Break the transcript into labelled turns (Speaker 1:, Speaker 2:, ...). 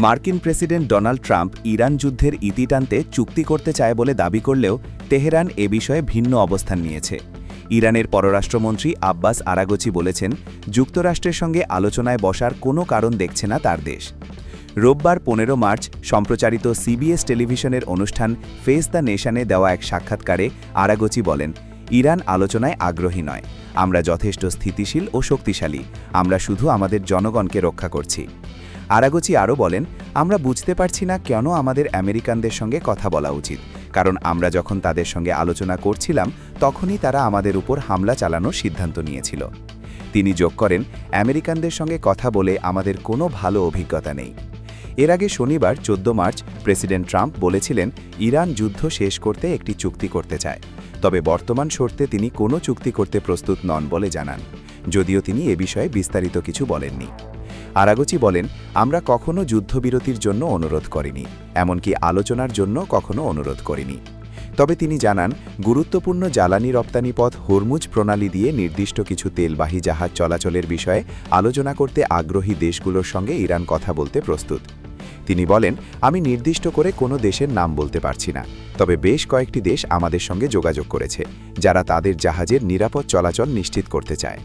Speaker 1: মার্কিন president Donald Trump Iran যুদ্ধের ইতি টানতে চুক্তি করতে চায় বলে দাবি করলেও তেহরান এ বিষয়ে ভিন্ন অবস্থান নিয়েছে। ইরানের পররাষ্ট্রমন্ত্রী আব্বাস আরাগচি বলেছেন, যুক্তরাষ্ট্রের সঙ্গে আলোচনায় বসার কোনো কারণ দেখছে না তার দেশ। রোববার ১৫ মার্চ সম্প্রচারিত সিবিএস টেলিভিশনের অনুষ্ঠান ফেস দ্য নেশনে দেওয়া এক সাক্ষাৎকারে আরাগচি বলেন, ইরান আলোচনায় আগ্রহী নয়। আমরা যথেষ্ট স্থিতিশীল ও শক্তিশালী। আমরা শুধু আমাদের জনগণকে রক্ষা করছি। আরাগচি আরও বলেন, আমরা বুঝতে পারছি না কেন আমাদের আমেরিকানদের সঙ্গে কথা বলা উচিত, কারণ আমরা যখন তাদের সঙ্গে আলোচনা করছিলাম তখনই তারা আমাদের উপর হামলা চালানোর সিদ্ধান্ত নিয়েছিল। তিনি যোগ করেন, আমেরিকানদের সঙ্গে কথা বলে আমাদের কোনো ভালো অভিজ্ঞতা নেই। এর আগে শনিবার ১৪ মার্চ প্রেসিডেন্ট ট্রাম্প বলেছিলেন, ইরান যুদ্ধ শেষ করতে একটি চুক্তি করতে চায়, তবে বর্তমান শর্তে তিনি কোনো চুক্তি করতে প্রস্তুত নন বলে জানান, যদিও তিনি এ বিষয়ে বিস্তারিত কিছু বলেননি। আরাগচি বলেন, আমরা কখনো যুদ্ধবিরতির জন্য অনুরোধ করিনি, এমনকি আলোচনার জন্য কখনো অনুরোধ করিনি। তবে তিনি জানান, গুরুত্বপূর্ণ জ্বালানি রপ্তানি পথ হরমুজ প্রণালী দিয়ে নির্দিষ্ট কিছু তেলবাহী জাহাজ চলাচলের বিষয়ে আলোচনা করতে আগ্রহী দেশগুলোর সঙ্গে ইরান কথা বলতে প্রস্তুত। তিনি বলেন, আমি নির্দিষ্ট করে কোনো দেশের নাম বলতে পারছি না, তবে বেশ কয়েকটি দেশ আমাদের সঙ্গে যোগাযোগ করেছে, যারা তাদের জাহাজের নিরাপদ চলাচল নিশ্চিত করতে চায়।